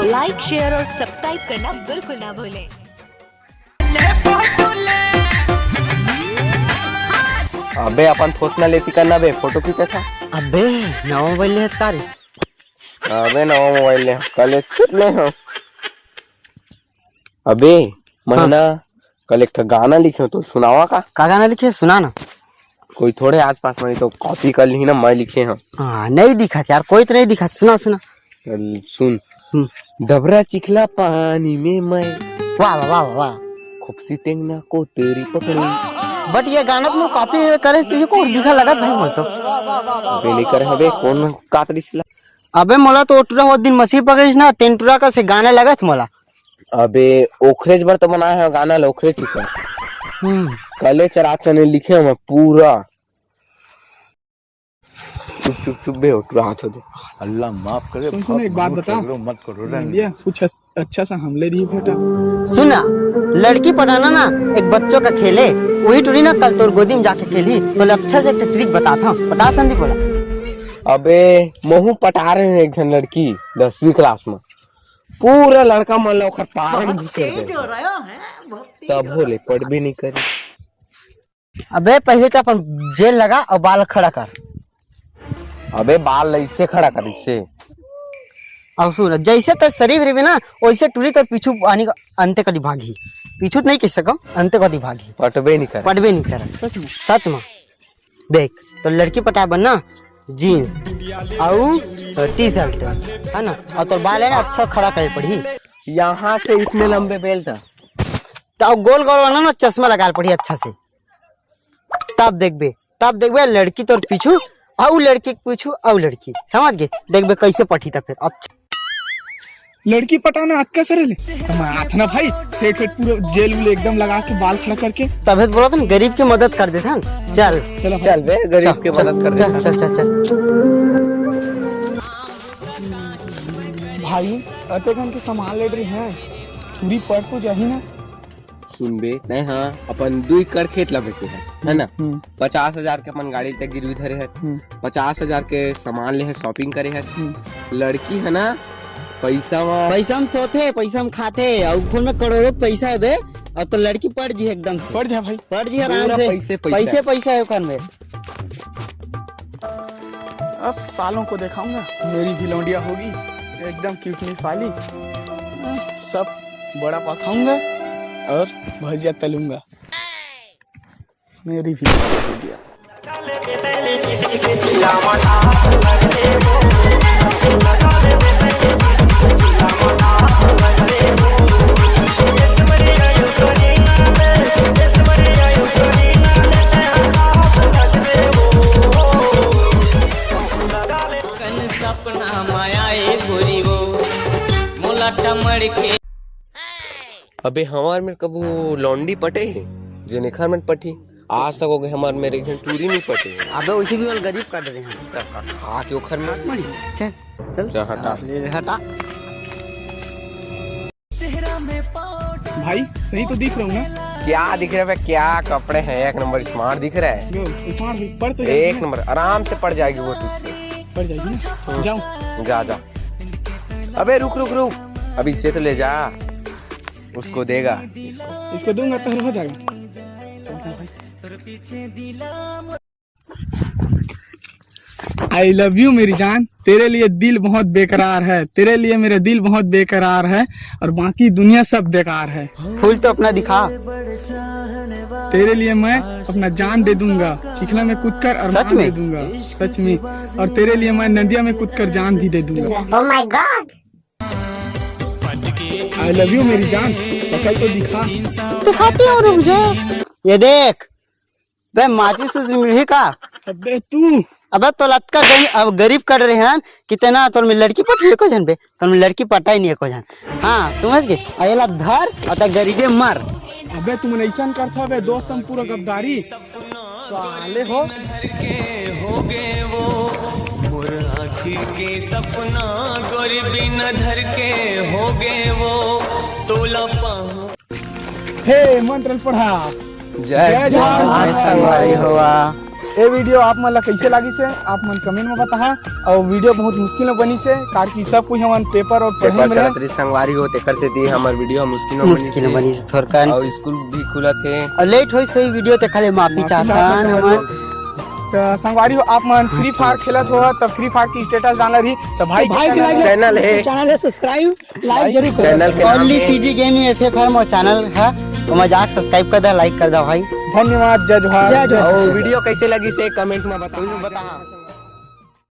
Like, share और subscribe करना बिल्कुल ना भूलें। अबे अपन फोटो लेती करना बे, फोटो खींचा था। अबे नवा मोबाइल ले का रे? अबे नवा मोबाइल ले कल ले हम। अबे महीना कल एक गाना लिखे तो सुनावा का गाना लिखे? सुना ना। कोई थोड़े आस पास में तो कॉपी कर ली ना, मैं लिखे हैं। हाँ नहीं दिखा यार, कोई तो नहीं दिखा। सुना सुना। सुन। डबरा चिखला पानी में मैं, वाह वाह वाह वाह। खुपसी टेंगना को तेरी पकड़ी। बट ये गाना तुम कॉपी करे तो को दिखा लगा भाई मोल तो। अबे नहीं करे हबे कौन कातरी सिला। अबे मोला तो टूरा हो दिन मसीह पकड़िस ना, तेंटुरा का से गाना लगा था मोला। अबे ओखरेज बर तो बनाया है गाना, ओखरेज चिखला कले चरात ने लिखे हम पूरा। चुप चुप चुप बे उठ रहा था। अल्लाह माफ करे। सुन एक बात बता, मत करो इंडिया कुछ अच्छा सा हमले दी बेटा। सुना, लड़की पटाना ना एक बच्चों का खेले, वही टूरी ना कल तोर गोदी में जाके खेली तो अच्छा से एक ट्रिक बताता हूँ। बता संदीप बोला। अबे महू पटा रहे हैं एक जन लड़की 10वीं क्लास में, पूरा लड़का मन लो पारण घुसे तब होले पढ़ भी नहीं करे। अबे पहले तो अपन जेल लगा और बाल खड़ा कर। अबे बाल इससे खड़ा कर इससे। अब सुन, जैसे तो शरीफ रही ना वैसे टूरी तो पीछू आने का अंते कदी भागी। पीछू नहीं कह सकम, अंते कदी भागी। पटबे नहीं करे। पटबे नहीं करे। सच में सच में। देख तो लड़की पटा बनना जीन्स और टी शर्ट है ना, और तो बाल है ना अच्छा खड़ा करे पड़ी। यहाँ से इतने लंबे बेल्ट तो गोल गोल बना ना, चश्मा लगा पड़ी अच्छा से। तब देखबे लड़की तो पीछू और लड़की पूछू और लड़की, समझ गए? देखबे कैसे पठी था फिर। अच्छा लड़की पटाना आज कैसे ले हाथ ना भाई, सेठ पूरा जेल में एकदम लगा के बाल खड़ा करके। तब बोला था ना गरीब की मदद कर देता। चल चलो चल बे गरीब की मदद कर चल चल चल चल। भाई अते घन के सामान ले रही है, पूरी पड़ तो जाही ना। सुन बे नहीं, हाँ अपन 2 एकड़ खेत ला बेचे है ना। 50,000 के अपन गाड़ी तक गिरवी धरे है, 50,000 के सामान ले है, शॉपिंग करे है। लड़की है ना पैसा में सोते, पैसा में खाते और फोन में करोड़ों पैसा है बे। और तो लड़की पड़ जी एकदम से। पड़ जा भाई, पड़ जी आराम से। पैसे है उखान में। अब सालों को दिखाऊंगा मेरी भी लौंडिया होगी एकदम क्यूटनेस वाली। सब बड़ा पकाऊंगा और भजिया तलूंगा। मेरी भी लौंडिया। अबे हमार में कबू लौंडी पटे है जो निखार में पटी आज तक हो गए हमार मेरे घर टूरी नहीं पटे। अबे उसी भी वाल गरीब काट रहे हैं खा के ओखर में। चल चल जा हटा हटा। भाई सही तो दिख रहा हूँ ना? क्या दिख रहा है? क्या कपड़े हैं, एक नंबर स्मार्ट दिख रहा है। स्मार्ट भी पड़ तो एक नंबर आराम से पड़ जाएगी वो तुझसे। पड़ जाएगी ना। जाऊं? जा जा। अबे रुक रुक रुक, अभी इसे तो ले जा, उसको देगा। इसको दूंगा तो हो जाएगा। चलता भाई। आई लव यू मेरी जान, तेरे लिए दिल बहुत बेकरार है, तेरे लिए मेरा दिल बहुत बेकरार है और बाकी दुनिया सब बेकार है। फूल तो अपना दिखा। तेरे लिए मैं अपना जान दे दूंगा, चिखला में कूदकर अरमान दे दूंगा। सच में। और तेरे लिए मैं नदिया में कूदकर जान भी दे दूंगा। Oh my God. I love you मेरी जान, शकल तो दिखाती हूँ, रुक जा। ये देख बे माचिस मिली का। अबे तू अबे तो लटका अब गरीब कर रहे हैं कितना। तो लड़की पटी को जन बे, तो लड़की पटा ही नहीं को जन। हाँ समझ गए। अयला धर और गरीबे मर। अबे तुम ऐसा करता है दोस्त, हम पूरा गद्दारी साले हो गए वो के सपना गरीबी न धर के हो गए वो तोला पा। हे मंत्र पढ़ा। जय संगवारी हुआ। ये वीडियो आप मन ला कैसे लगी से आप मन कमेंट में बताहा। और वीडियो बहुत मुश्किल में बनी से कार की सब कुछ हमन पेपर और पढ़े में रहे। तेरी संगवारी हो तेकर से दी हमर वीडियो मुश्किल में बनी से थोड़ा और स्कूल भी खुला थे और लेट होई सही वीडियो ते खाली माफी चाहता हमन। तो संगवारी हो आप मन फ्री फायर खेलत हो तब फ्री फायर की स्टेटस डाला रही तो भाई चैनल है सब्सक्राइब लाइक जरूर करो। चैनल के नाम ओनली है सीजी गेमिंग एफएफ मोर चैनल है तो मजाक सब्सक्राइब कर दे लाइक कर दे भाई। धन्यवाद जय जोहार। और वीडियो कैसे लगी से कमेंट में बताओ।